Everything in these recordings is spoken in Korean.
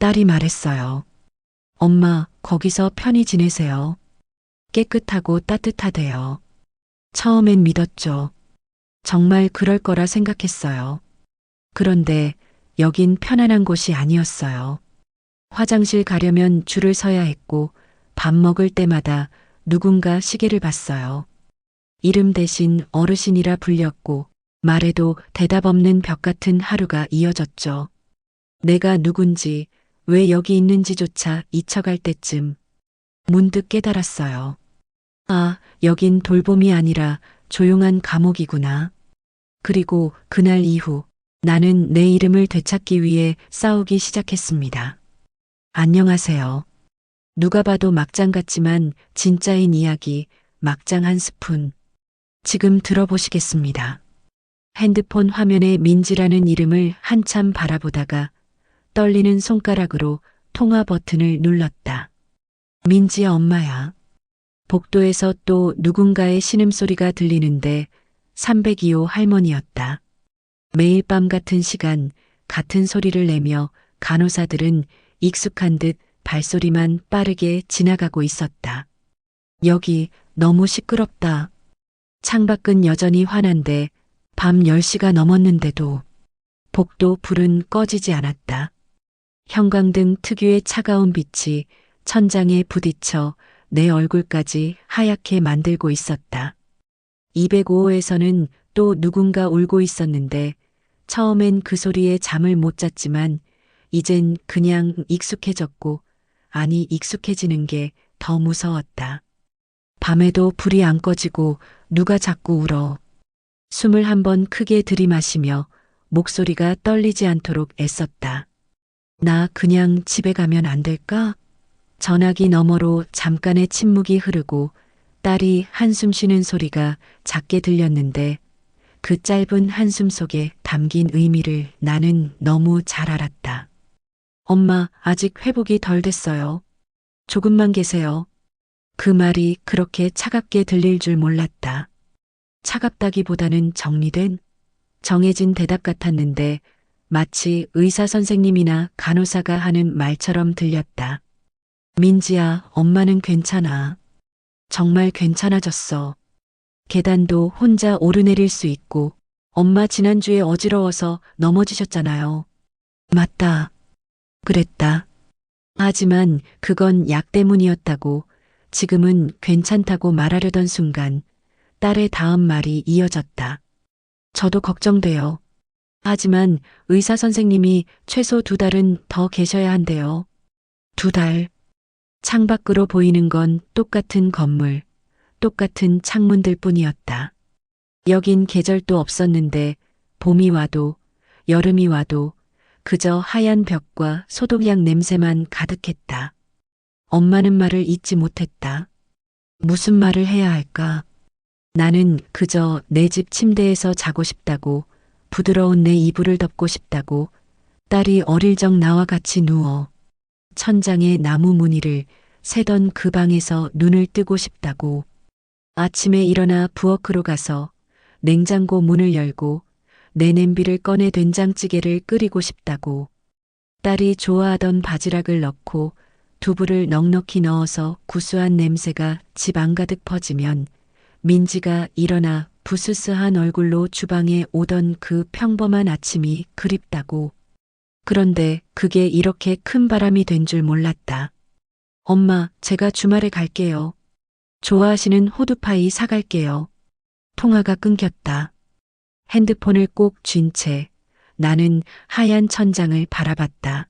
딸이 말했어요. 엄마, 거기서 편히 지내세요. 깨끗하고 따뜻하대요. 처음엔 믿었죠. 정말 그럴 거라 생각했어요. 그런데 여긴 편안한 곳이 아니었어요. 화장실 가려면 줄을 서야 했고 밥 먹을 때마다 누군가 시계를 봤어요. 이름 대신 어르신이라 불렸고 말해도 대답 없는 벽 같은 하루가 이어졌죠. 내가 누군지 왜 여기 있는지조차 잊혀갈 때쯤 문득 깨달았어요. 아, 여긴 돌봄이 아니라 조용한 감옥이구나. 그리고 그날 이후 나는 내 이름을 되찾기 위해 싸우기 시작했습니다. 안녕하세요. 누가 봐도 막장 같지만 진짜인 이야기, 막장 한 스푼. 지금 들어보시겠습니다. 핸드폰 화면에 민지라는 이름을 한참 바라보다가 떨리는 손가락으로 통화 버튼을 눌렀다. 민지야, 엄마야. 복도에서 또 누군가의 신음소리가 들리는데 302호 할머니였다. 매일 밤 같은 시간 같은 소리를 내며 간호사들은 익숙한 듯 발소리만 빠르게 지나가고 있었다. 여기 너무 시끄럽다. 창밖은 여전히 환한데 밤 10시가 넘었는데도 복도 불은 꺼지지 않았다. 형광등 특유의 차가운 빛이 천장에 부딪혀 내 얼굴까지 하얗게 만들고 있었다. 205호에서는 또 누군가 울고 있었는데 처음엔 그 소리에 잠을 못 잤지만 이젠 그냥 익숙해졌고, 아니 익숙해지는 게 더 무서웠다. 밤에도 불이 안 꺼지고 누가 자꾸 울어. 숨을 한번 크게 들이마시며 목소리가 떨리지 않도록 애썼다. 나 그냥 집에 가면 안 될까? 전화기 너머로 잠깐의 침묵이 흐르고 딸이 한숨 쉬는 소리가 작게 들렸는데 그 짧은 한숨 속에 담긴 의미를 나는 너무 잘 알았다. 엄마, 아직 회복이 덜 됐어요. 조금만 계세요. 그 말이 그렇게 차갑게 들릴 줄 몰랐다. 차갑다기보다는 정리된, 정해진 대답 같았는데 마치 의사 선생님이나 간호사가 하는 말처럼 들렸다. 민지야, 엄마는 괜찮아. 정말 괜찮아졌어. 계단도 혼자 오르내릴 수 있고, 엄마 지난주에 어지러워서 넘어지셨잖아요. 맞다. 그랬다. 하지만 그건 약 때문이었다고, 지금은 괜찮다고 말하려던 순간 딸의 다음 말이 이어졌다. 저도 걱정돼요. 하지만 의사 선생님이 최소 2달은 더 계셔야 한대요. 2달. 창밖으로 보이는 건 똑같은 건물, 똑같은 창문들 뿐이었다. 여긴 계절도 없었는데 봄이 와도 여름이 와도 그저 하얀 벽과 소독약 냄새만 가득했다. 엄마는 말을 잇지 못했다. 무슨 말을 해야 할까? 나는 그저 내 집 침대에서 자고 싶다고, 부드러운 내 이불을 덮고 싶다고, 딸이 어릴 적 나와 같이 누워 천장의 나무 무늬를 새던 그 방에서 눈을 뜨고 싶다고, 아침에 일어나 부엌으로 가서 냉장고 문을 열고 내 냄비를 꺼내 된장찌개를 끓이고 싶다고, 딸이 좋아하던 바지락을 넣고 두부를 넉넉히 넣어서 구수한 냄새가 집 안가득 퍼지면 민지가 일어나 부스스한 얼굴로 주방에 오던 그 평범한 아침이 그립다고. 그런데 그게 이렇게 큰 바람이 된 줄 몰랐다. 엄마, 제가 주말에 갈게요. 좋아하시는 호두파이 사갈게요. 통화가 끊겼다. 핸드폰을 꼭 쥔 채 나는 하얀 천장을 바라봤다.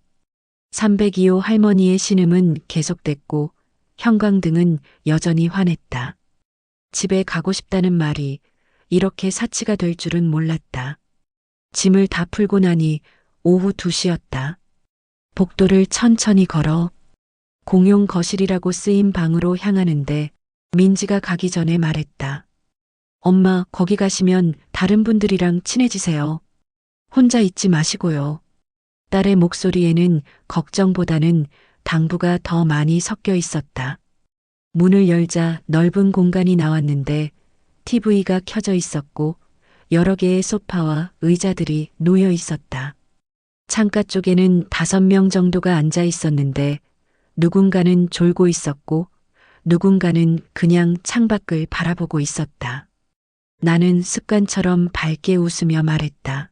302호 할머니의 신음은 계속됐고 형광등은 여전히 환했다. 집에 가고 싶다는 말이 이렇게 사치가 될 줄은 몰랐다. 짐을 다 풀고 나니 오후 2시였다. 복도를 천천히 걸어 공용 거실이라고 쓰인 방으로 향하는데 민지가 가기 전에 말했다. 엄마, 거기 가시면 다른 분들이랑 친해지세요. 혼자 있지 마시고요. 딸의 목소리에는 걱정보다는 당부가 더 많이 섞여 있었다. 문을 열자 넓은 공간이 나왔는데 TV가 켜져 있었고 여러 개의 소파와 의자들이 놓여 있었다. 창가 쪽에는 5명 정도가 앉아 있었는데 누군가는 졸고 있었고 누군가는 그냥 창밖을 바라보고 있었다. 나는 습관처럼 밝게 웃으며 말했다.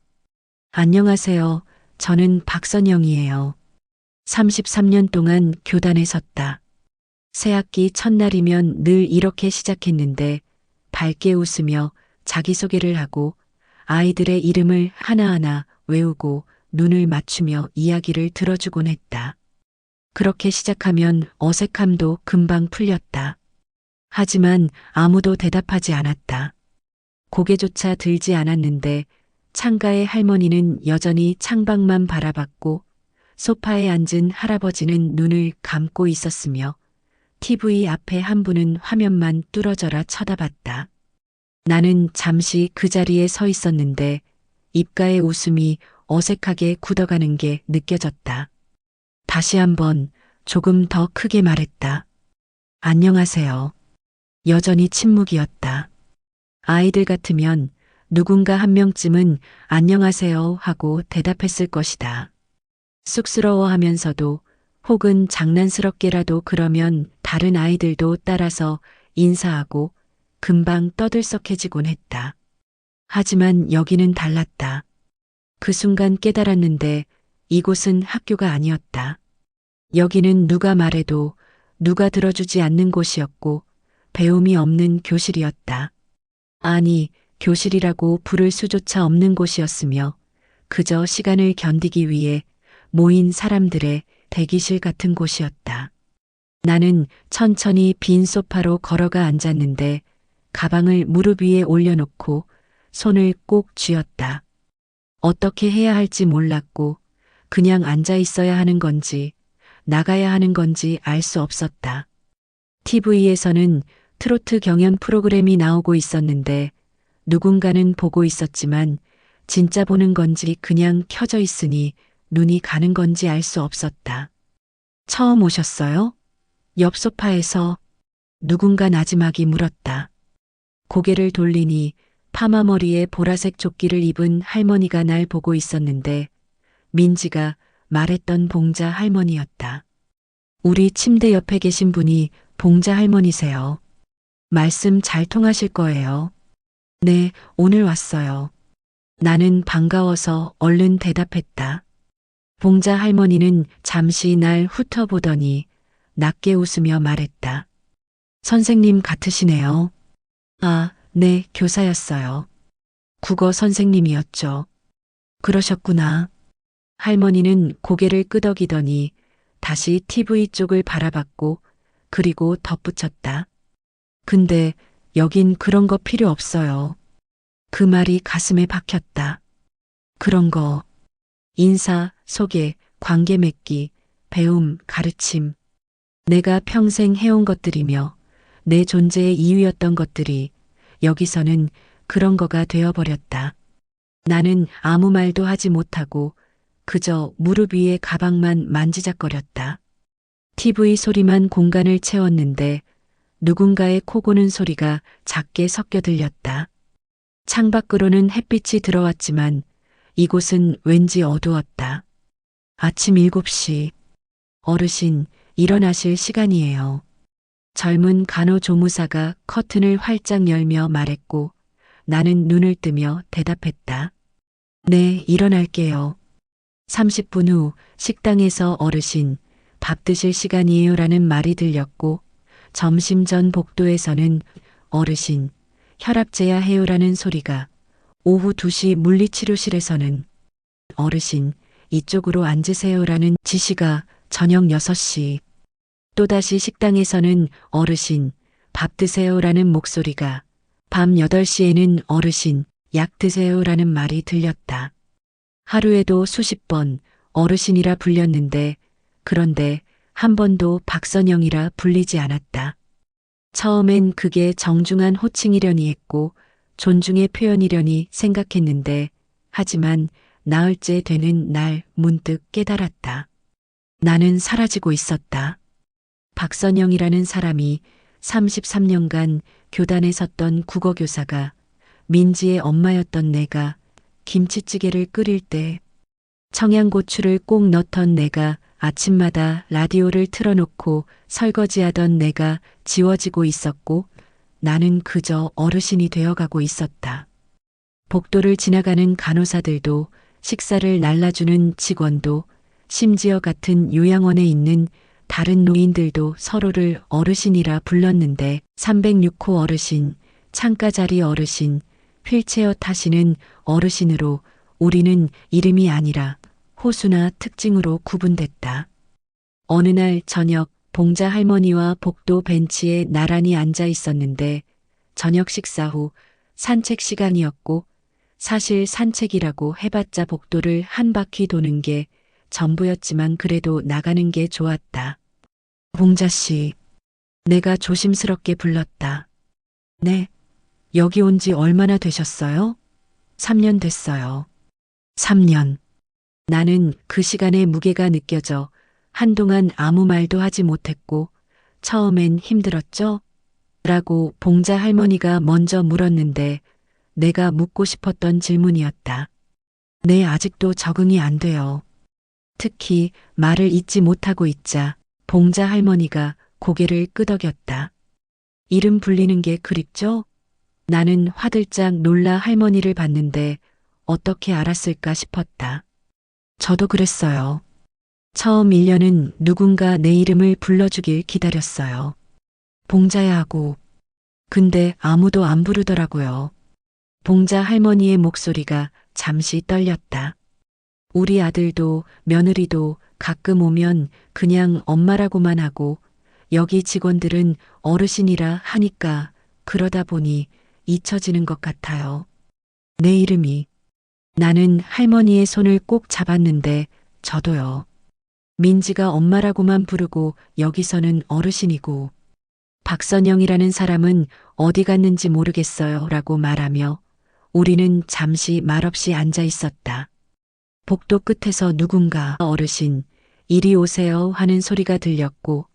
안녕하세요. 저는 박선영이에요. 33년 동안 교단에 섰다. 새학기 첫날이면 늘 이렇게 시작했는데 밝게 웃으며 자기소개를 하고 아이들의 이름을 하나하나 외우고 눈을 맞추며 이야기를 들어주곤 했다. 그렇게 시작하면 어색함도 금방 풀렸다. 하지만 아무도 대답하지 않았다. 고개조차 들지 않았는데 창가의 할머니는 여전히 창밖만 바라봤고 소파에 앉은 할아버지는 눈을 감고 있었으며 TV 앞에 한 분은 화면만 뚫어져라 쳐다봤다. 나는 잠시 그 자리에 서 있었는데 입가의 웃음이 어색하게 굳어가는 게 느껴졌다. 다시 한번 조금 더 크게 말했다. 안녕하세요. 여전히 침묵이었다. 아이들 같으면 누군가 한 명쯤은 안녕하세요 하고 대답했을 것이다. 쑥스러워하면서도 혹은 장난스럽게라도 그러면 다른 아이들도 따라서 인사하고 금방 떠들썩해지곤 했다. 하지만 여기는 달랐다. 그 순간 깨달았는데 이곳은 학교가 아니었다. 여기는 누가 말해도 누가 들어주지 않는 곳이었고 배움이 없는 교실이었다. 아니, 교실이라고 부를 수조차 없는 곳이었으며 그저 시간을 견디기 위해 모인 사람들의 대기실 같은 곳이었다. 나는 천천히 빈 소파로 걸어가 앉았는데 가방을 무릎 위에 올려놓고 손을 꼭 쥐었다. 어떻게 해야 할지 몰랐고 그냥 앉아 있어야 하는 건지 나가야 하는 건지 알 수 없었다. TV에서는 트로트 경연 프로그램이 나오고 있었는데 누군가는 보고 있었지만 진짜 보는 건지 그냥 켜져 있으니 눈이 가는 건지 알 수 없었다. 처음 오셨어요? 옆 소파에서 누군가 나지막이 물었다. 고개를 돌리니 파마머리에 보라색 조끼를 입은 할머니가 날 보고 있었는데 민지가 말했던 봉자 할머니였다. 우리 침대 옆에 계신 분이 봉자 할머니세요. 말씀 잘 통하실 거예요. 네, 오늘 왔어요. 나는 반가워서 얼른 대답했다. 봉자 할머니는 잠시 날 훑어보더니 낮게 웃으며 말했다. 선생님 같으시네요. 아, 네, 교사였어요. 국어 선생님이었죠. 그러셨구나. 할머니는 고개를 끄덕이더니 다시 TV 쪽을 바라봤고 그리고 덧붙였다. 근데 여긴 그런 거 필요 없어요. 그 말이 가슴에 박혔다. 그런 거. 인사, 소개, 관계 맺기, 배움, 가르침. 내가 평생 해온 것들이며 내 존재의 이유였던 것들이 여기서는 그런 거가 되어버렸다. 나는 아무 말도 하지 못하고 그저 무릎 위에 가방만 만지작거렸다. TV 소리만 공간을 채웠는데 누군가의 코 고는 소리가 작게 섞여 들렸다. 창밖으로는 햇빛이 들어왔지만 이곳은 왠지 어두웠다. 아침 7시. 어르신, 일어나실 시간이에요. 젊은 간호조무사가 커튼을 활짝 열며 말했고 나는 눈을 뜨며 대답했다. 네, 일어날게요. 30분 후 식당에서 어르신, 밥 드실 시간이에요라는 말이 들렸고 점심 전 복도에서는 어르신, 혈압 재야해요라는 소리가, 오후 2시 물리치료실에서는 어르신, 이쪽으로 앉으세요라는 지시가 저녁 6시. 또다시 식당에서는 어르신, 밥 드세요라는 목소리가, 밤 8시에는 어르신, 약 드세요라는 말이 들렸다. 하루에도 수십 번 어르신이라 불렸는데 그런데 한 번도 박선영이라 불리지 않았다. 처음엔 그게 정중한 호칭이려니 했고 존중의 표현이려니 생각했는데 하지만 나흘째 되는 날 문득 깨달았다. 나는 사라지고 있었다. 박선영이라는 사람이 33년간 교단에 섰던 국어교사가 민지의 엄마였던 내가 김치찌개를 끓일 때 청양고추를 꼭 넣던 내가, 아침마다 라디오를 틀어놓고 설거지하던 내가 지워지고 있었고 나는 그저 어르신이 되어가고 있었다. 복도를 지나가는 간호사들도, 식사를 날라주는 직원도, 심지어 같은 요양원에 있는 다른 노인들도 서로를 어르신이라 불렀는데 306호 어르신, 창가자리 어르신, 휠체어 타시는 어르신으로 우리는 이름이 아니라 호수나 특징으로 구분됐다. 어느 날 저녁 봉자 할머니와 복도 벤치에 나란히 앉아 있었는데 저녁 식사 후 산책 시간이었고 사실 산책이라고 해봤자 복도를 한 바퀴 도는 게 전부였지만 그래도 나가는 게 좋았다. 봉자 씨, 내가 조심스럽게 불렀다. 네, 여기 온 지 얼마나 되셨어요? 3년 됐어요. 3년. 나는 그 시간의 무게가 느껴져 한동안 아무 말도 하지 못했고 처음엔 힘들었죠? 라고 봉자 할머니가 먼저 물었는데 내가 묻고 싶었던 질문이었다. 네, 아직도 적응이 안 돼요. 특히 말을 잇지 못하고 있자 봉자 할머니가 고개를 끄덕였다. 이름 불리는 게 그립죠? 나는 화들짝 놀라 할머니를 봤는데 어떻게 알았을까 싶었다. 저도 그랬어요. 처음 1년은 누군가 내 이름을 불러주길 기다렸어요. 봉자야 하고. 근데 아무도 안 부르더라고요. 봉자 할머니의 목소리가 잠시 떨렸다. 우리 아들도 며느리도 가끔 오면 그냥 엄마라고만 하고 여기 직원들은 어르신이라 하니까 그러다 보니 잊혀지는 것 같아요. 내 이름이. 나는 할머니의 손을 꼭 잡았는데 저도요. 민지가 엄마라고만 부르고 여기서는 어르신이고 박선영이라는 사람은 어디 갔는지 모르겠어요 라고 말하며 우리는 잠시 말없이 앉아 있었다. 복도 끝에서 누군가 어르신, 이리 오세요 하는 소리가 들렸고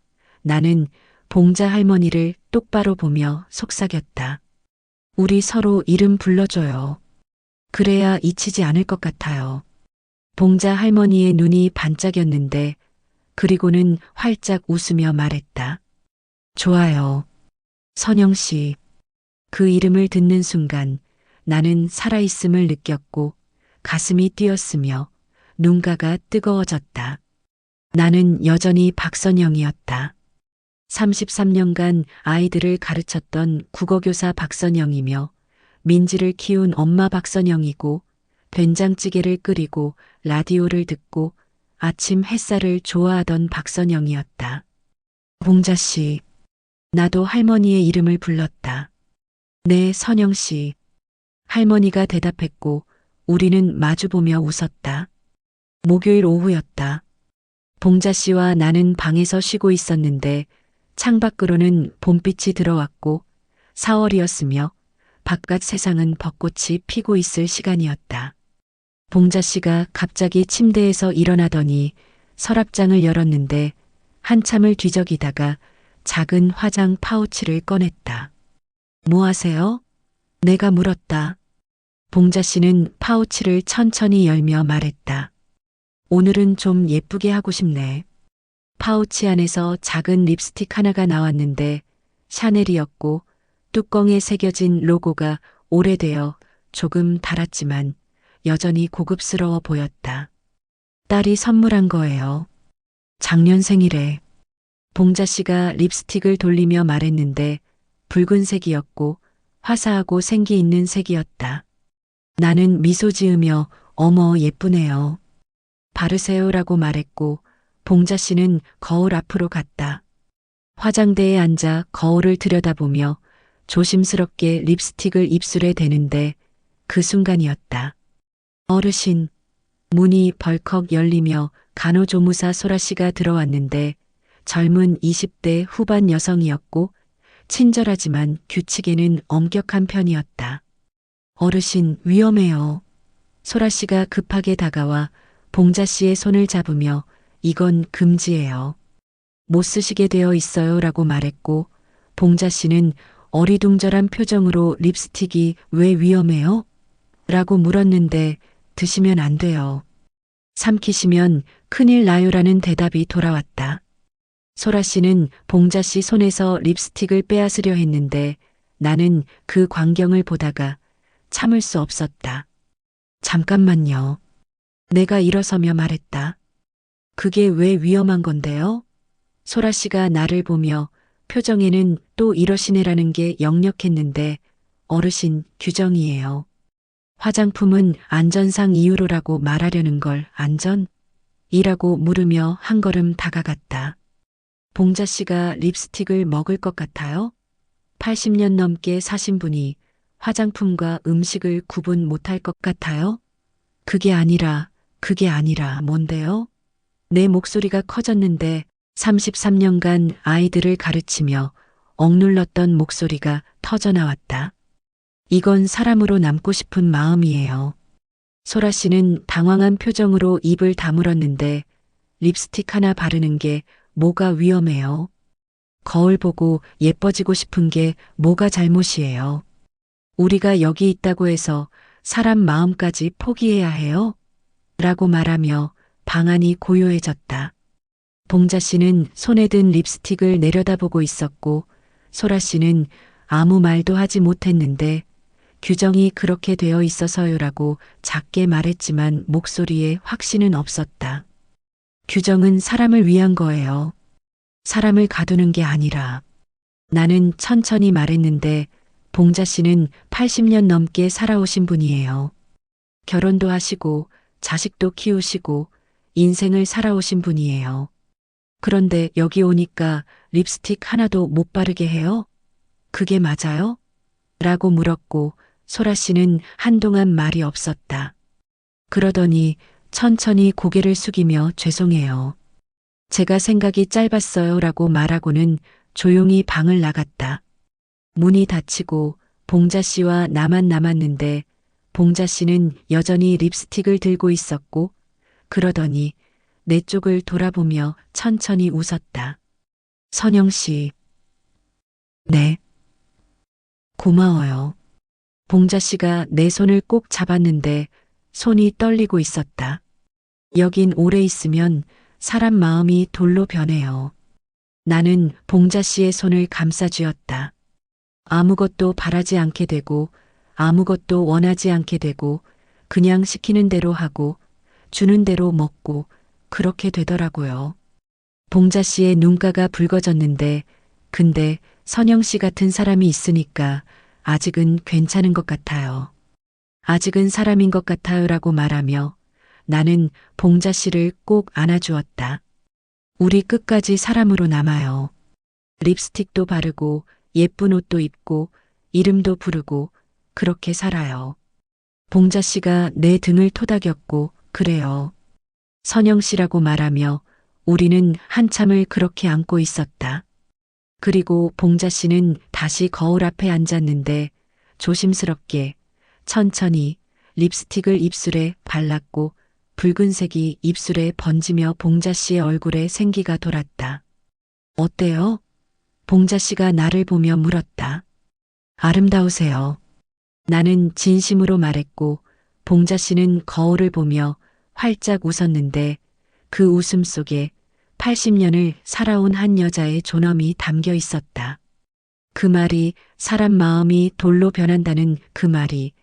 나는 봉자 할머니를 똑바로 보며 속삭였다. 우리 서로 이름 불러줘요. 그래야 잊히지 않을 것 같아요. 봉자 할머니의 눈이 반짝였는데 그리고는 활짝 웃으며 말했다. 좋아요. 선영 씨. 그 이름을 듣는 순간 나는 살아있음을 느꼈고 가슴이 뛰었으며 눈가가 뜨거워졌다. 나는 여전히 박선영이었다. 33년간 아이들을 가르쳤던 국어교사 박선영이며 민지를 키운 엄마 박선영이고 된장찌개를 끓이고 라디오를 듣고 아침 햇살을 좋아하던 박선영이었다. 봉자 씨, 나도 할머니의 이름을 불렀다. 네, 선영 씨. 할머니가 대답했고 우리는 마주보며 웃었다. 목요일 오후였다. 봉자 씨와 나는 방에서 쉬고 있었는데 창밖으로는 봄빛이 들어왔고 4월이었으며 바깥 세상은 벚꽃이 피고 있을 시간이었다. 봉자 씨가 갑자기 침대에서 일어나더니 서랍장을 열었는데 한참을 뒤적이다가 작은 화장 파우치를 꺼냈다. 뭐 하세요? 내가 물었다. 봉자 씨는 파우치를 천천히 열며 말했다. 오늘은 좀 예쁘게 하고 싶네. 파우치 안에서 작은 립스틱 하나가 나왔는데 샤넬이었고 뚜껑에 새겨진 로고가 오래되어 조금 닳았지만 여전히 고급스러워 보였다. 딸이 선물한 거예요. 작년 생일에. 봉자 씨가 립스틱을 돌리며 말했는데 붉은색이었고 화사하고 생기 있는 색이었다. 나는 미소 지으며 어머 예쁘네요. 바르세요라고 말했고 봉자 씨는 거울 앞으로 갔다. 화장대에 앉아 거울을 들여다보며 조심스럽게 립스틱을 입술에 대는데 그 순간이었다. 어르신, 문이 벌컥 열리며 간호조무사 소라 씨가 들어왔는데 젊은 20대 후반 여성이었고 친절하지만 규칙에는 엄격한 편이었다. 어르신, 위험해요. 소라 씨가 급하게 다가와 봉자 씨의 손을 잡으며 이건 금지예요. 못 쓰시게 되어 있어요 라고 말했고 봉자 씨는 어리둥절한 표정으로 립스틱이 왜 위험해요? 라고 물었는데 드시면 안 돼요. 삼키시면 큰일 나요라는 대답이 돌아왔다. 소라 씨는 봉자 씨 손에서 립스틱을 빼앗으려 했는데 나는 그 광경을 보다가 참을 수 없었다. 잠깐만요. 내가 일어서며 말했다. 그게 왜 위험한 건데요? 소라 씨가 나를 보며 표정에는 또 이러시네라는 게 역력했는데 어르신 규정이에요. 화장품은 안전상 이유로라고 말하려는 걸 안전이라고 물으며 한 걸음 다가갔다. 봉자 씨가 립스틱을 먹을 것 같아요? 80년 넘게 사신 분이 화장품과 음식을 구분 못할 것 같아요? 그게 아니라 뭔데요? 내 목소리가 커졌는데 33년간 아이들을 가르치며 억눌렀던 목소리가 터져나왔다. 이건 사람으로 남고 싶은 마음이에요. 소라 씨는 당황한 표정으로 입을 다물었는데 립스틱 하나 바르는 게 뭐가 위험해요? 거울 보고 예뻐지고 싶은 게 뭐가 잘못이에요? 우리가 여기 있다고 해서 사람 마음까지 포기해야 해요? 라고 말하며 방안이 고요해졌다. 봉자 씨는 손에 든 립스틱을 내려다보고 있었고 소라 씨는 아무 말도 하지 못했는데 규정이 그렇게 되어 있어서요라고 작게 말했지만 목소리에 확신은 없었다. 규정은 사람을 위한 거예요. 사람을 가두는 게 아니라. 나는 천천히 말했는데 봉자 씨는 80년 넘게 살아오신 분이에요. 결혼도 하시고 자식도 키우시고 인생을 살아오신 분이에요. 그런데 여기 오니까 립스틱 하나도 못 바르게 해요? 그게 맞아요? 라고 물었고 소라 씨는 한동안 말이 없었다. 그러더니 천천히 고개를 숙이며 죄송해요. 제가 생각이 짧았어요 라고 말하고는 조용히 방을 나갔다. 문이 닫히고 봉자 씨와 나만 남았는데 봉자 씨는 여전히 립스틱을 들고 있었고 그러더니 내 쪽을 돌아보며 천천히 웃었다. 선영 씨. 네. 고마워요. 봉자 씨가 내 손을 꼭 잡았는데 손이 떨리고 있었다. 여긴 오래 있으면 사람 마음이 돌로 변해요. 나는 봉자 씨의 손을 감싸쥐었다. 아무것도 바라지 않게 되고 아무것도 원하지 않게 되고 그냥 시키는 대로 하고 주는 대로 먹고 그렇게 되더라고요. 봉자 씨의 눈가가 붉어졌는데 근데 선영 씨 같은 사람이 있으니까 아직은 괜찮은 것 같아요. 아직은 사람인 것 같아요라고 말하며 나는 봉자 씨를 꼭 안아주었다. 우리 끝까지 사람으로 남아요. 립스틱도 바르고 예쁜 옷도 입고 이름도 부르고 그렇게 살아요. 봉자 씨가 내 등을 토닥였고 그래요. 선영 씨라고 말하며 우리는 한참을 그렇게 안고 있었다. 그리고 봉자 씨는 다시 거울 앞에 앉았는데 조심스럽게 천천히 립스틱을 입술에 발랐고 붉은색이 입술에 번지며 봉자 씨의 얼굴에 생기가 돌았다. 어때요? 봉자 씨가 나를 보며 물었다. 아름다우세요. 나는 진심으로 말했고 봉자 씨는 거울을 보며 활짝 웃었는데 그 웃음 속에 80년을 살아온 한 여자의 존엄이 담겨 있었다. 그 말이 사람 마음이 돌로 변한다는 그 말이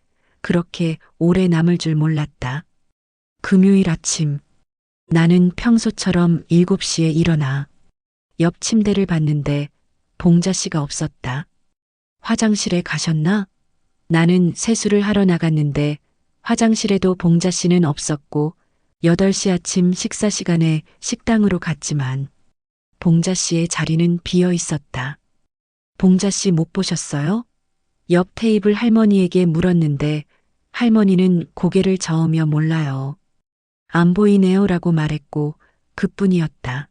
그렇게 오래 남을 줄 몰랐다. 금요일 아침 나는 평소처럼 7시에 일어나 옆 침대를 봤는데 봉자 씨가 없었다. 화장실에 가셨나? 나는 세수를 하러 나갔는데 화장실에도 봉자 씨는 없었고 8시 아침 식사 시간에 식당으로 갔지만 봉자 씨의 자리는 비어 있었다. 봉자 씨 못 보셨어요? 옆 테이블 할머니에게 물었는데 할머니는 고개를 저으며 몰라요. 안 보이네요 라고 말했고 그뿐이었다.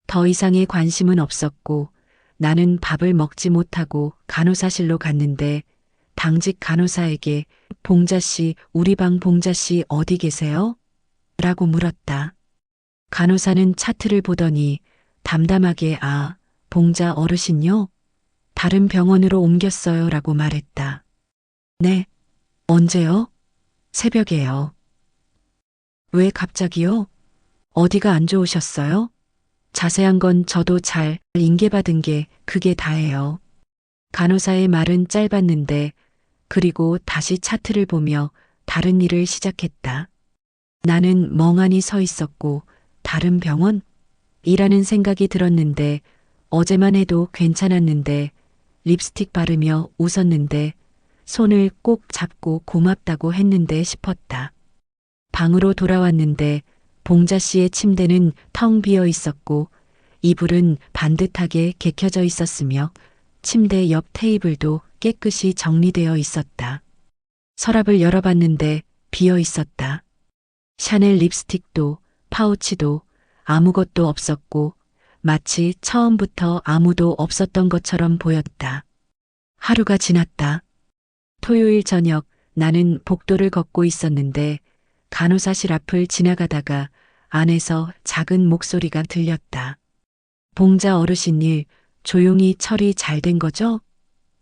더 이상의 관심은 없었고 나는 밥을 먹지 못하고 간호사실로 갔는데 당직 간호사에게 봉자 씨, 우리 방 봉자 씨 어디 계세요? 라고 물었다. 간호사는 차트를 보더니 담담하게 봉자 어르신요? 다른 병원으로 옮겼어요 라고 말했다. 네. 언제요? 새벽에요. 왜 갑자기요? 어디가 안 좋으셨어요? 자세한 건 저도 잘 인계받은 게 그게 다예요. 간호사의 말은 짧았는데 그리고 다시 차트를 보며 다른 일을 시작했다. 나는 멍하니 서 있었고 다른 병원? 이라는 생각이 들었는데 어제만 해도 괜찮았는데 립스틱 바르며 웃었는데 손을 꼭 잡고 고맙다고 했는데 싶었다. 방으로 돌아왔는데 봉자 씨의 침대는 텅 비어 있었고 이불은 반듯하게 개켜져 있었으며 침대 옆 테이블도 깨끗이 정리되어 있었다. 서랍을 열어봤는데 비어 있었다. 샤넬 립스틱도 파우치도 아무것도 없었고 마치 처음부터 아무도 없었던 것처럼 보였다. 하루가 지났다. 토요일 저녁 나는 복도를 걷고 있었는데 간호사실 앞을 지나가다가 안에서 작은 목소리가 들렸다. 봉자 어르신 일 조용히 처리 잘 된 거죠?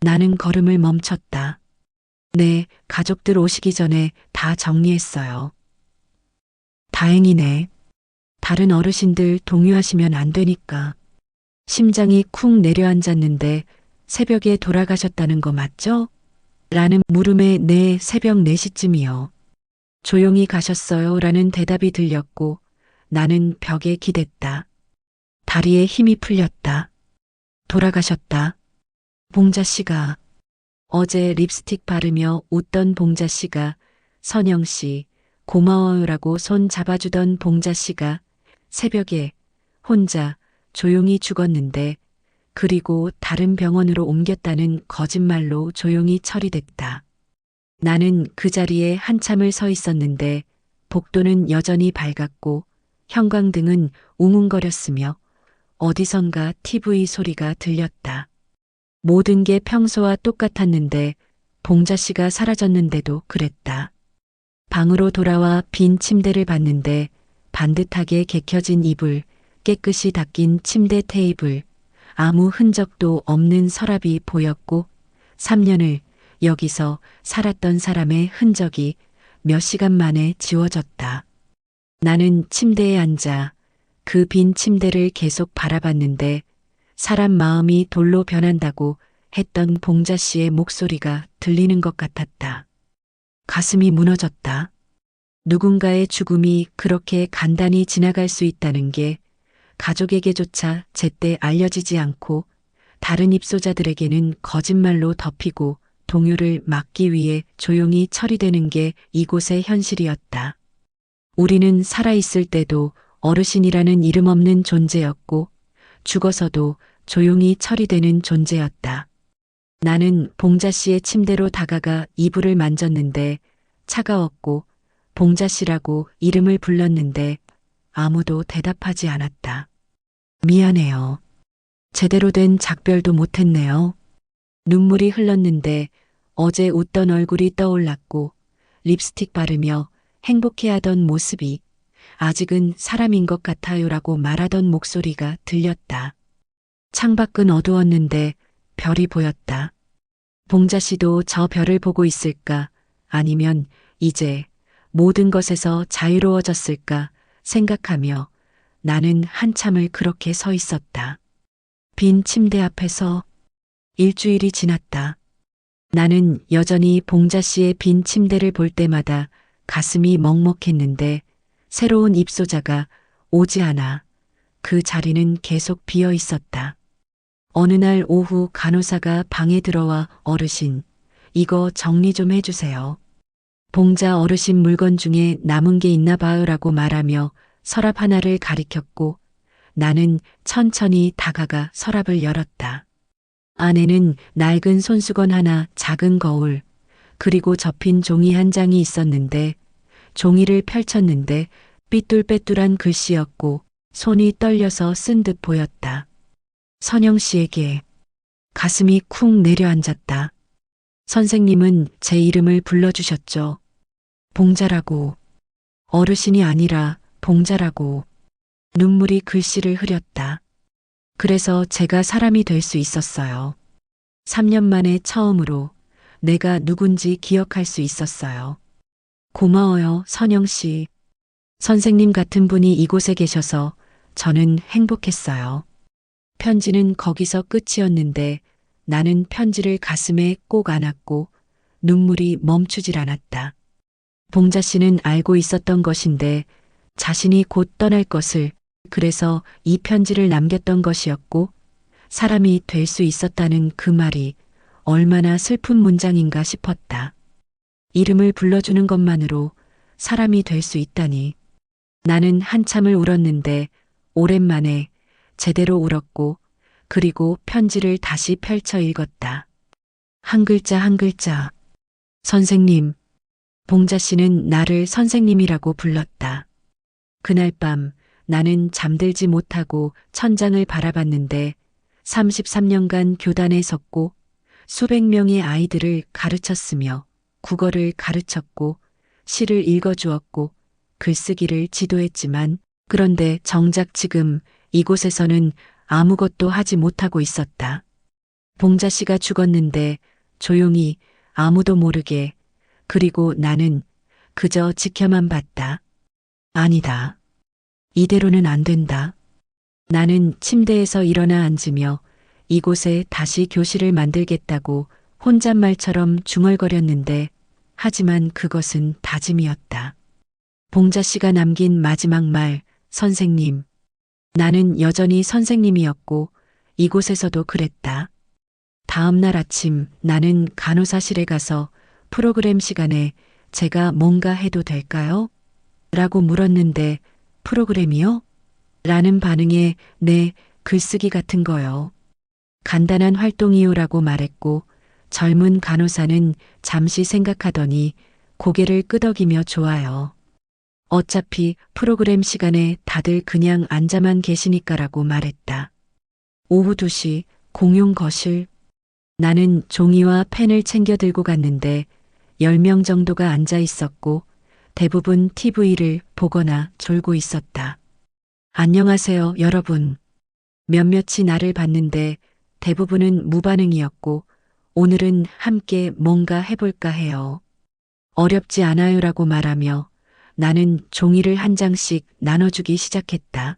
나는 걸음을 멈췄다. 네, 가족들 오시기 전에 다 정리했어요. 다행이네. 다른 어르신들 동요하시면 안 되니까. 심장이 쿵 내려앉았는데 새벽에 돌아가셨다는 거 맞죠? 라는 물음에 네, 새벽 4시쯤이요. 조용히 가셨어요. 라는 대답이 들렸고 나는 벽에 기댔다. 다리에 힘이 풀렸다. 돌아가셨다. 봉자 씨가 어제 립스틱 바르며 웃던 봉자 씨가 선영 씨 고마워요라고 손 잡아주던 봉자 씨가 새벽에 혼자 조용히 죽었는데 그리고 다른 병원으로 옮겼다는 거짓말로 조용히 처리됐다. 나는 그 자리에 한참을 서 있었는데 복도는 여전히 밝았고 형광등은 웅웅거렸으며 어디선가 TV 소리가 들렸다. 모든 게 평소와 똑같았는데 봉자 씨가 사라졌는데도 그랬다. 방으로 돌아와 빈 침대를 봤는데 반듯하게 개켜진 이불, 깨끗이 닦인 침대 테이블, 아무 흔적도 없는 서랍이 보였고 3년을 여기서 살았던 사람의 흔적이 몇 시간 만에 지워졌다. 나는 침대에 앉아 그 빈 침대를 계속 바라봤는데 사람 마음이 돌로 변한다고 했던 봉자 씨의 목소리가 들리는 것 같았다. 가슴이 무너졌다. 누군가의 죽음이 그렇게 간단히 지나갈 수 있다는 게 가족에게조차 제때 알려지지 않고 다른 입소자들에게는 거짓말로 덮이고 동요를 막기 위해 조용히 처리되는 게 이곳의 현실이었다. 우리는 살아있을 때도 어르신이라는 이름 없는 존재였고 죽어서도 조용히 처리되는 존재였다. 나는 봉자 씨의 침대로 다가가 이불을 만졌는데 차가웠고 봉자 씨라고 이름을 불렀는데 아무도 대답하지 않았다. 미안해요. 제대로 된 작별도 못했네요. 눈물이 흘렀는데 어제 웃던 얼굴이 떠올랐고 립스틱 바르며 행복해하던 모습이 아직은 사람인 것 같아요라고 말하던 목소리가 들렸다. 창밖은 어두웠는데 별이 보였다. 봉자 씨도 저 별을 보고 있을까 아니면 이제 모든 것에서 자유로워졌을까 생각하며 나는 한참을 그렇게 서 있었다. 빈 침대 앞에서 일주일이 지났다. 나는 여전히 봉자 씨의 빈 침대를 볼 때마다 가슴이 먹먹했는데 새로운 입소자가 오지 않아 그 자리는 계속 비어 있었다. 어느 날 오후 간호사가 방에 들어와 어르신, 이거 정리 좀 해주세요. 봉자 어르신 물건 중에 남은 게 있나 봐요라고 말하며 서랍 하나를 가리켰고 나는 천천히 다가가 서랍을 열었다. 안에는 낡은 손수건 하나, 작은 거울, 그리고 접힌 종이 한 장이 있었는데 종이를 펼쳤는데 삐뚤빼뚤한 글씨였고 손이 떨려서 쓴 듯 보였다. 선영 씨에게 가슴이 쿵 내려앉았다. 선생님은 제 이름을 불러주셨죠. 봉자라고. 어르신이 아니라 봉자라고. 눈물이 글씨를 흐렸다. 그래서 제가 사람이 될 수 있었어요. 3년 만에 처음으로 내가 누군지 기억할 수 있었어요. 고마워요, 선영 씨. 선생님 같은 분이 이곳에 계셔서 저는 행복했어요. 편지는 거기서 끝이었는데 나는 편지를 가슴에 꼭 안았고 눈물이 멈추질 않았다. 봉자 씨는 알고 있었던 것인데 자신이 곧 떠날 것을, 그래서 이 편지를 남겼던 것이었고, 사람이 될 수 있었다는 그 말이 얼마나 슬픈 문장인가 싶었다. 이름을 불러주는 것만으로 사람이 될 수 있다니. 나는 한참을 울었는데 오랜만에 제대로 울었고, 그리고 편지를 다시 펼쳐 읽었다. 한 글자 한 글자. 선생님. 봉자 씨는 나를 선생님이라고 불렀다. 그날 밤 나는 잠들지 못하고 천장을 바라봤는데 33년간 교단에 섰고 수백 명의 아이들을 가르쳤으며 국어를 가르쳤고 시를 읽어주었고 글쓰기를 지도했지만, 그런데 정작 지금 이곳에서는 아무것도 하지 못하고 있었다. 봉자 씨가 죽었는데 조용히 아무도 모르게, 그리고 나는 그저 지켜만 봤다. 아니다. 이대로는 안 된다. 나는 침대에서 일어나 앉으며 이곳에 다시 교실을 만들겠다고 혼잣말처럼 중얼거렸는데, 하지만 그것은 다짐이었다. 봉자 씨가 남긴 마지막 말, 선생님. 나는 여전히 선생님이었고 이곳에서도 그랬다. 다음 날 아침 나는 간호사실에 가서 프로그램 시간에 제가 뭔가 해도 될까요? 라고 물었는데, 프로그램이요? 라는 반응에 네, 글쓰기 같은 거요. 간단한 활동이요라고 말했고, 젊은 간호사는 잠시 생각하더니 고개를 끄덕이며 좋아요. 어차피 프로그램 시간에 다들 그냥 앉아만 계시니까라고 말했다. 오후 2시 공용 거실. 나는 종이와 펜을 챙겨 들고 갔는데 10명 정도가 앉아 있었고 대부분 TV를 보거나 졸고 있었다. 안녕하세요, 여러분. 몇몇이 나를 봤는데 대부분은 무반응이었고, 오늘은 함께 뭔가 해볼까 해요. 어렵지 않아요라고 말하며 나는 종이를 한 장씩 나눠주기 시작했다.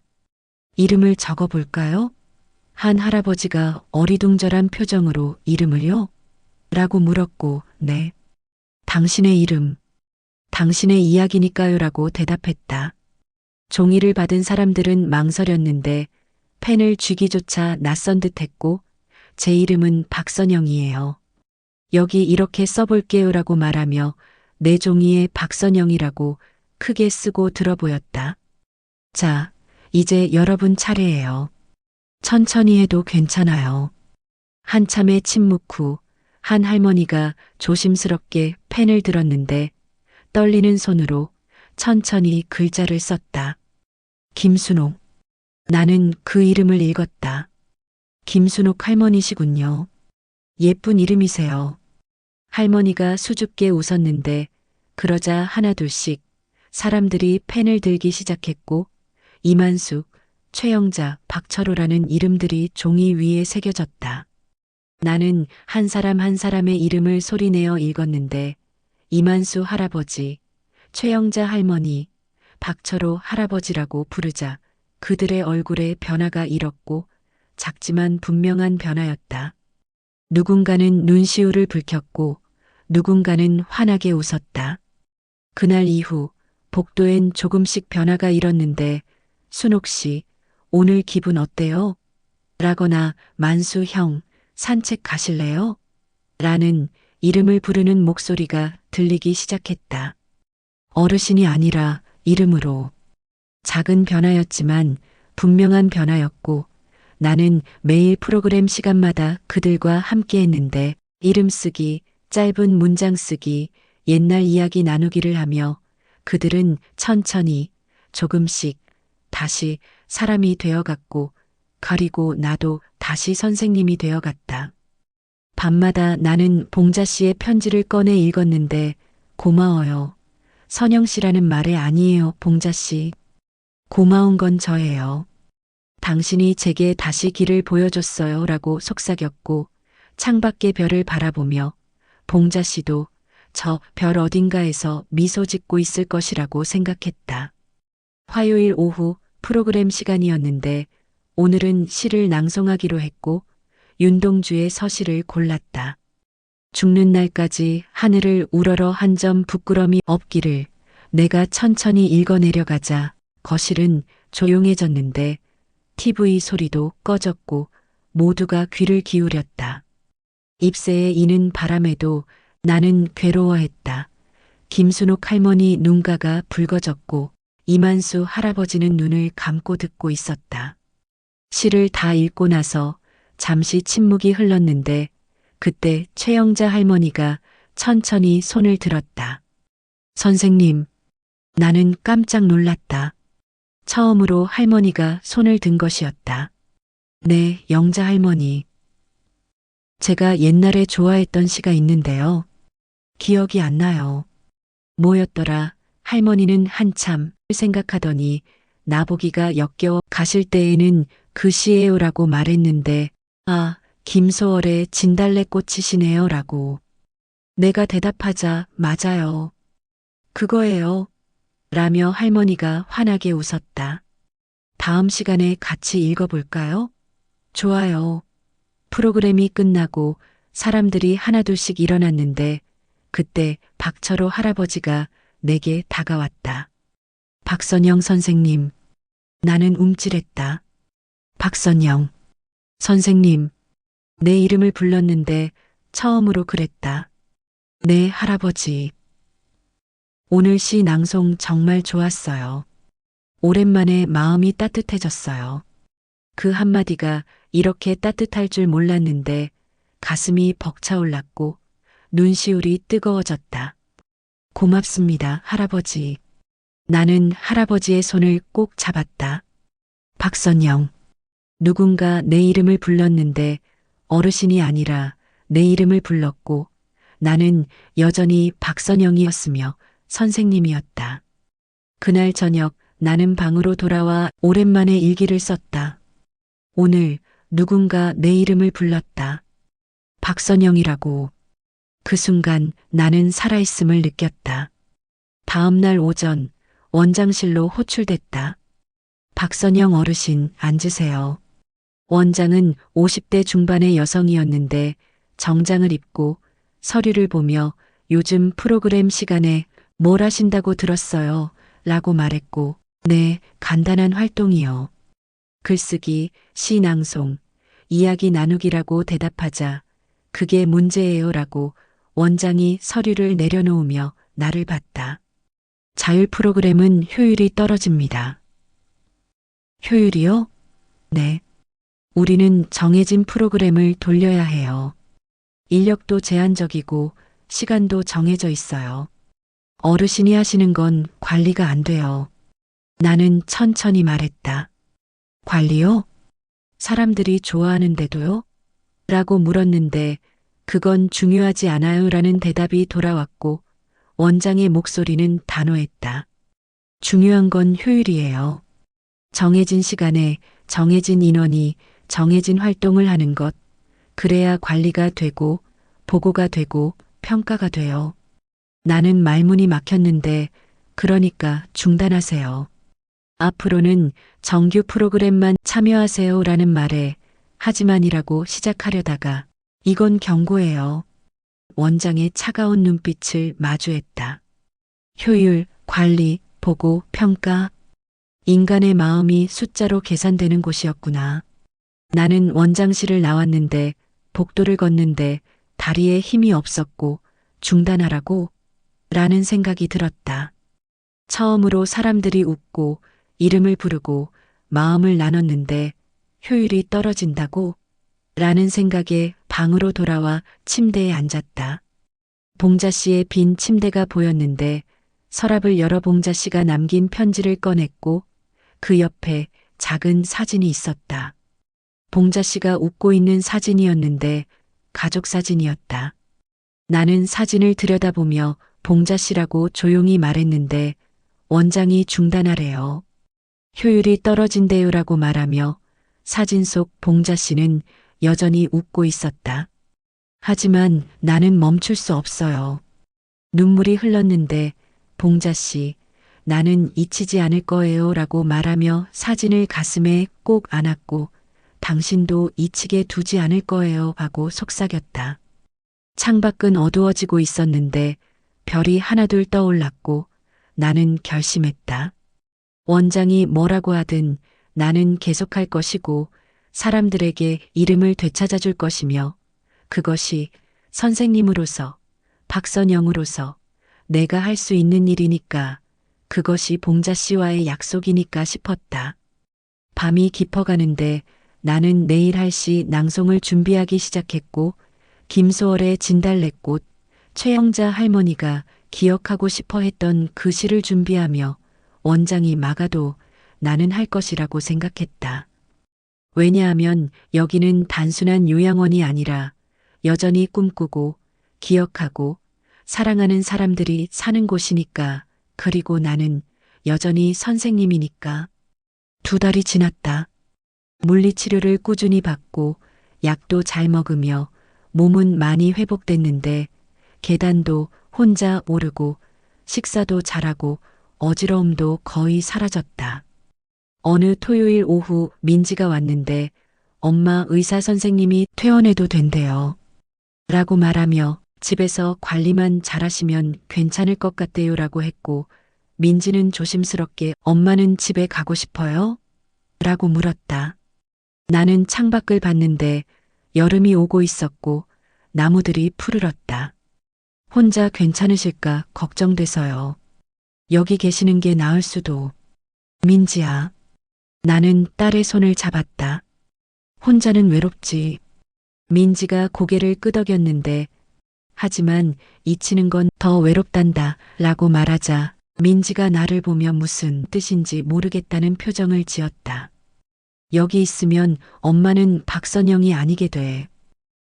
이름을 적어볼까요? 한 할아버지가 어리둥절한 표정으로 이름을요? 라고 물었고, 네. 당신의 이름. 당신의 이야기니까요 라고 대답했다. 종이를 받은 사람들은 망설였는데 펜을 쥐기조차 낯선 듯했고, 제 이름은 박선영이에요. 여기 이렇게 써볼게요 라고 말하며 내 종이에 박선영이라고 크게 쓰고 들어보였다. 자, 이제 여러분 차례예요. 천천히 해도 괜찮아요. 한참의 침묵 후 한 할머니가 조심스럽게 펜을 들었는데 떨리는 손으로 천천히 글자를 썼다. 김순옥. 나는 그 이름을 읽었다. 김순옥 할머니시군요. 예쁜 이름이세요. 할머니가 수줍게 웃었는데 그러자 하나둘씩 사람들이 펜을 들기 시작했고 이만숙, 최영자, 박철호라는 이름들이 종이 위에 새겨졌다. 나는 한 사람 한 사람의 이름을 소리내어 읽었는데 이만수 할아버지, 최영자 할머니, 박철호 할아버지라고 부르자 그들의 얼굴에 변화가 일었고 작지만 분명한 변화였다. 누군가는 눈시울을 붉혔고 누군가는 환하게 웃었다. 그날 이후 복도엔 조금씩 변화가 일었는데 순옥 씨, 오늘 기분 어때요? 라거나 만수 형, 산책 가실래요? 라는 이름을 부르는 목소리가 들리기 시작했다. 어르신이 아니라 이름으로. 작은 변화였지만 분명한 변화였고 나는 매일 프로그램 시간마다 그들과 함께 했는데 이름 쓰기, 짧은 문장 쓰기, 옛날 이야기 나누기를 하며 그들은 천천히 조금씩 다시 사람이 되어갔고, 그리고 나도 다시 선생님이 되어갔다. 밤마다 나는 봉자 씨의 편지를 꺼내 읽었는데 고마워요. 선영 씨라는 말에 아니에요, 봉자 씨. 고마운 건 저예요. 당신이 제게 다시 길을 보여줬어요 라고 속삭였고 창밖의 별을 바라보며 봉자 씨도 저 별 어딘가에서 미소 짓고 있을 것이라고 생각했다. 화요일 오후 프로그램 시간이었는데 오늘은 시를 낭송하기로 했고 윤동주의 서시를 골랐다. 죽는 날까지 하늘을 우러러 한 점 부끄럼이 없기를. 내가 천천히 읽어내려가자 거실은 조용해졌는데 TV 소리도 꺼졌고 모두가 귀를 기울였다. 잎새에 이는 바람에도 나는 괴로워했다. 김순옥 할머니 눈가가 붉어졌고 이만수 할아버지는 눈을 감고 듣고 있었다. 시를 다 읽고 나서 잠시 침묵이 흘렀는데 그때 최영자 할머니가 천천히 손을 들었다. 선생님, 나는 깜짝 놀랐다. 처음으로 할머니가 손을 든 것이었다. 네, 영자 할머니. 제가 옛날에 좋아했던 시가 있는데요. 기억이 안 나요. 뭐였더라? 할머니는 한참 생각하더니 나보기가 역겨워 가실 때에는 그 시예요라고 말했는데 아, 김소월의 진달래꽃이시네요 라고. 내가 대답하자 맞아요. 그거예요. 라며 할머니가 환하게 웃었다. 다음 시간에 같이 읽어볼까요? 좋아요. 프로그램이 끝나고 사람들이 하나둘씩 일어났는데 그때 박철호 할아버지가 내게 다가왔다. 박선영 선생님. 나는 움찔했다. 박선영. 선생님. 내 이름을 불렀는데 처음으로 그랬다. 네, 할아버지. 오늘 시 낭송 정말 좋았어요. 오랜만에 마음이 따뜻해졌어요. 그 한마디가 이렇게 따뜻할 줄 몰랐는데 가슴이 벅차올랐고 눈시울이 뜨거워졌다. 고맙습니다, 할아버지. 나는 할아버지의 손을 꼭 잡았다. 박선영. 누군가 내 이름을 불렀는데 어르신이 아니라 내 이름을 불렀고 나는 여전히 박선영이었으며 선생님이었다. 그날 저녁 나는 방으로 돌아와 오랜만에 일기를 썼다. 오늘 누군가 내 이름을 불렀다. 박선영이라고. 그 순간 나는 살아있음을 느꼈다. 다음 날 오전 원장실로 호출됐다. 박선영 어르신 앉으세요. 원장은 50대 중반의 여성이었는데 정장을 입고 서류를 보며 요즘 프로그램 시간에 뭘 하신다고 들었어요. 라고 말했고 네, 간단한 활동이요. 글쓰기, 시 낭송, 이야기 나누기라고 대답하자 그게 문제예요 라고 원장이 서류를 내려놓으며 나를 봤다. 자율 프로그램은 효율이 떨어집니다. 효율이요? 네. 우리는 정해진 프로그램을 돌려야 해요. 인력도 제한적이고 시간도 정해져 있어요. 어르신이 하시는 건 관리가 안 돼요. 나는 천천히 말했다. 관리요? 사람들이 좋아하는데도요? 라고 물었는데 그건 중요하지 않아요 라는 대답이 돌아왔고 원장의 목소리는 단호했다. 중요한 건 효율이에요. 정해진 시간에 정해진 인원이 정해진 활동을 하는 것. 그래야 관리가 되고 보고가 되고 평가가 돼요. 나는 말문이 막혔는데 그러니까 중단하세요. 앞으로는 정규 프로그램만 참여하세요 라는 말에 하지만이라고 시작하려다가 이건 경고예요. 원장의 차가운 눈빛을 마주했다. 효율, 관리, 보고, 평가. 인간의 마음이 숫자로 계산되는 곳이었구나. 나는 원장실을 나왔는데 복도를 걷는데 다리에 힘이 없었고 중단하라고? 라는 생각이 들었다. 처음으로 사람들이 웃고 이름을 부르고 마음을 나눴는데 효율이 떨어진다고? 라는 생각에 방으로 돌아와 침대에 앉았다. 봉자 씨의 빈 침대가 보였는데 서랍을 열어 봉자 씨가 남긴 편지를 꺼냈고 그 옆에 작은 사진이 있었다. 봉자 씨가 웃고 있는 사진이었는데 가족 사진이었다. 나는 사진을 들여다보며 봉자 씨라고 조용히 말했는데 원장이 중단하래요. 효율이 떨어진대요라고 말하며 사진 속 봉자 씨는 여전히 웃고 있었다. 하지만 나는 멈출 수 없어요. 눈물이 흘렀는데 봉자 씨, 나는 잊히지 않을 거예요 라고 말하며 사진을 가슴에 꼭 안았고 당신도 잊히게 두지 않을 거예요 하고 속삭였다. 창밖은 어두워지고 있었는데 별이 하나둘 떠올랐고 나는 결심했다. 원장이 뭐라고 하든 나는 계속할 것이고 사람들에게 이름을 되찾아줄 것이며 그것이 선생님으로서 박선영으로서 내가 할 수 있는 일이니까 그것이 봉자 씨와의 약속이니까 싶었다. 밤이 깊어가는데 나는 내일 할 시 낭송을 준비하기 시작했고 김소월의 진달래꽃, 최영자 할머니가 기억하고 싶어 했던 그 시를 준비하며 원장이 막아도 나는 할 것이라고 생각했다. 왜냐하면 여기는 단순한 요양원이 아니라 여전히 꿈꾸고 기억하고 사랑하는 사람들이 사는 곳이니까 그리고 나는 여전히 선생님이니까. 2달이 지났다. 물리치료를 꾸준히 받고 약도 잘 먹으며 몸은 많이 회복됐는데 계단도 혼자 오르고 식사도 잘하고 어지러움도 거의 사라졌다. 어느 토요일 오후 민지가 왔는데 엄마 의사 선생님이 퇴원해도 된대요. 라고 말하며 집에서 관리만 잘하시면 괜찮을 것 같대요 라고 했고 민지는 조심스럽게 엄마는 집에 가고 싶어요? 라고 물었다. 나는 창밖을 봤는데 여름이 오고 있었고 나무들이 푸르렀다. 혼자 괜찮으실까 걱정돼서요. 여기 계시는 게 나을 수도. 민지야. 나는 딸의 손을 잡았다. 혼자는 외롭지. 민지가 고개를 끄덕였는데 하지만 잊히는 건 더 외롭단다 라고 말하자 민지가 나를 보며 무슨 뜻인지 모르겠다는 표정을 지었다. 여기 있으면 엄마는 박선영이 아니게 돼.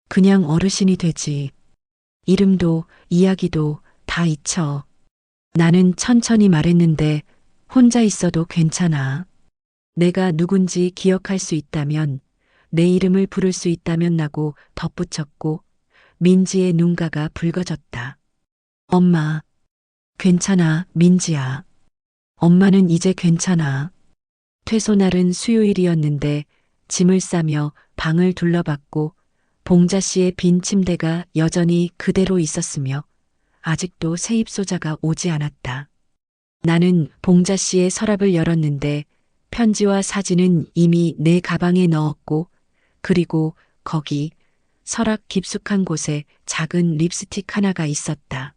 그냥 어르신이 되지. 이름도 이야기도 다 잊혀. 나는 천천히 말했는데 혼자 있어도 괜찮아. 내가 누군지 기억할 수 있다면 내 이름을 부를 수 있다면 라고 덧붙였고 민지의 눈가가 붉어졌다. 엄마. 괜찮아, 민지야. 엄마는 이제 괜찮아. 퇴소 날은 수요일이었는데 짐을 싸며 방을 둘러봤고 봉자 씨의 빈 침대가 여전히 그대로 있었으며 아직도 세입소자가 오지 않았다. 나는 봉자 씨의 서랍을 열었는데 편지와 사진은 이미 내 가방에 넣었고 그리고 거기 서랍 깊숙한 곳에 작은 립스틱 하나가 있었다.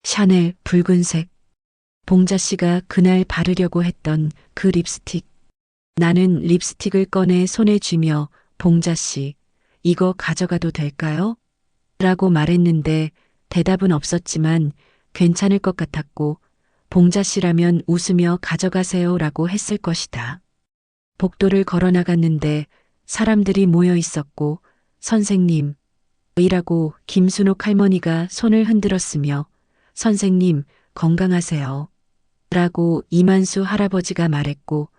샤넬 붉은색. 봉자 씨가 그날 바르려고 했던 그 립스틱. 나는 립스틱을 꺼내 손에 쥐며 봉자 씨, 이거 가져가도 될까요? 라고 말했는데 대답은 없었지만 괜찮을 것 같았고 봉자 씨라면 웃으며 가져가세요 라고 했을 것이다. 복도를 걸어 나갔는데 사람들이 모여 있었고 선생님, 이라고 김순옥 할머니가 손을 흔들었으며 선생님 건강하세요. 라고 이만수 할아버지가 말했고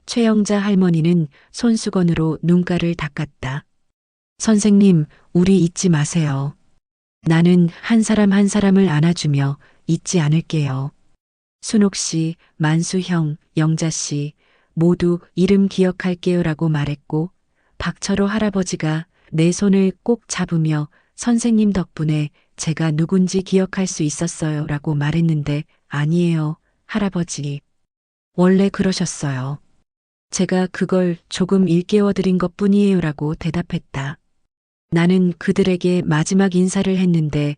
최영자 할머니는 손수건으로 눈가를 닦았다. 선생님, 우리 잊지 마세요. 나는 한 사람 한 사람을 안아주며 잊지 않을게요. 순옥 씨, 만수 형, 영자 씨 모두 이름 기억할게요 라고 말했고 박철호 할아버지가 내 손을 꼭 잡으며 선생님 덕분에 제가 누군지 기억할 수 있었어요 라고 말했는데 아니에요, 할아버지. 원래 그러셨어요. 제가 그걸 조금 일깨워 드린 것 뿐이에요 라고 대답했다. 나는 그들에게 마지막 인사를 했는데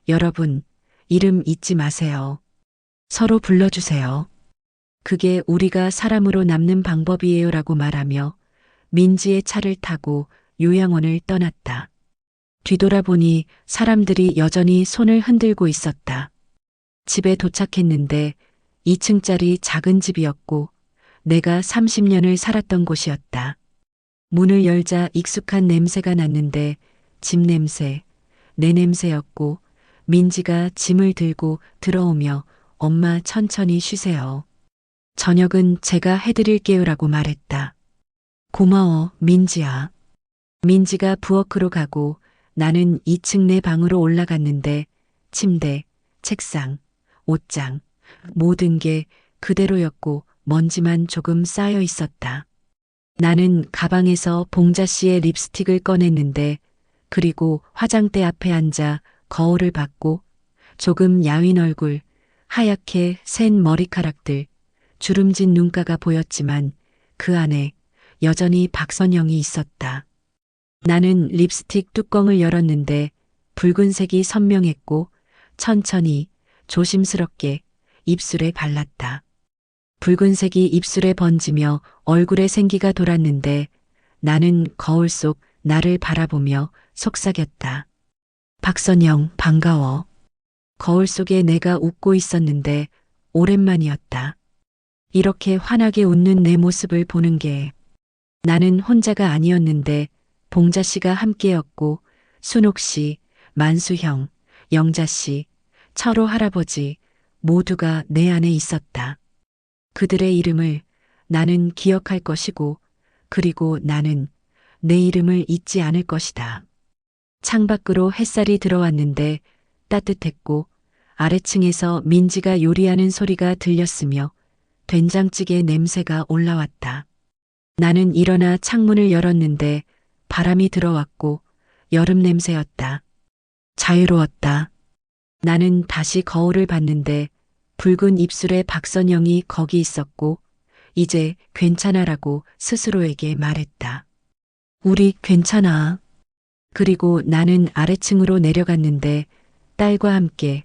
여러분, 이름 잊지 마세요. 서로 불러주세요. 그게 우리가 사람으로 남는 방법이에요 라고 말하며 민지의 차를 타고 요양원을 떠났다. 뒤돌아보니 사람들이 여전히 손을 흔들고 있었다. 집에 도착했는데 2층짜리 작은 집이었고 내가 30년을 살았던 곳이었다. 문을 열자 익숙한 냄새가 났는데 집 냄새, 내 냄새였고 민지가 짐을 들고 들어오며 엄마 천천히 쉬세요. 저녁은 제가 해드릴게요 라고 말했다. 고마워, 민지야. 민지가 부엌으로 가고 나는 2층 내 방으로 올라갔는데 침대, 책상, 옷장, 모든 게 그대로였고 먼지만 조금 쌓여 있었다. 나는 가방에서 봉자 씨의 립스틱을 꺼냈는데 그리고 화장대 앞에 앉아 거울을 봤고 조금 야윈 얼굴, 하얗게 센 머리카락들, 주름진 눈가가 보였지만 그 안에 여전히 박선영이 있었다. 나는 립스틱 뚜껑을 열었는데 붉은색이 선명했고 천천히 조심스럽게 입술에 발랐다. 붉은색이 입술에 번지며 얼굴에 생기가 돌았는데 나는 거울 속 나를 바라보며 속삭였다. 박선영, 반가워. 거울 속에 내가 웃고 있었는데 오랜만이었다. 이렇게 환하게 웃는 내 모습을 보는 게 나는 혼자가 아니었는데 봉자 씨가 함께였고 순옥 씨, 만수형, 영자 씨, 철호 할아버지 모두가 내 안에 있었다. 그들의 이름을 나는 기억할 것이고 그리고 나는 내 이름을 잊지 않을 것이다. 창밖으로 햇살이 들어왔는데 따뜻했고 아래층에서 민지가 요리하는 소리가 들렸으며 된장찌개 냄새가 올라왔다. 나는 일어나 창문을 열었는데 바람이 들어왔고 여름 냄새였다. 자유로웠다. 나는 다시 거울을 봤는데 붉은 입술의 박선영이 거기 있었고 이제 괜찮아라고 스스로에게 말했다. 우리 괜찮아. 그리고 나는 아래층으로 내려갔는데 딸과 함께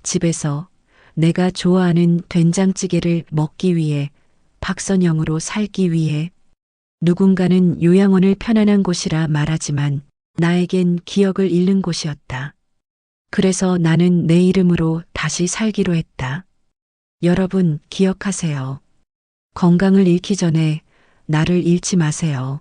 집에서 내가 좋아하는 된장찌개를 먹기 위해 박선영으로 살기 위해 누군가는 요양원을 편안한 곳이라 말하지만 나에겐 기억을 잃는 곳이었다. 그래서 나는 내 이름으로 다시 살기로 했다. 여러분 기억하세요. 건강을 잃기 전에 나를 잃지 마세요.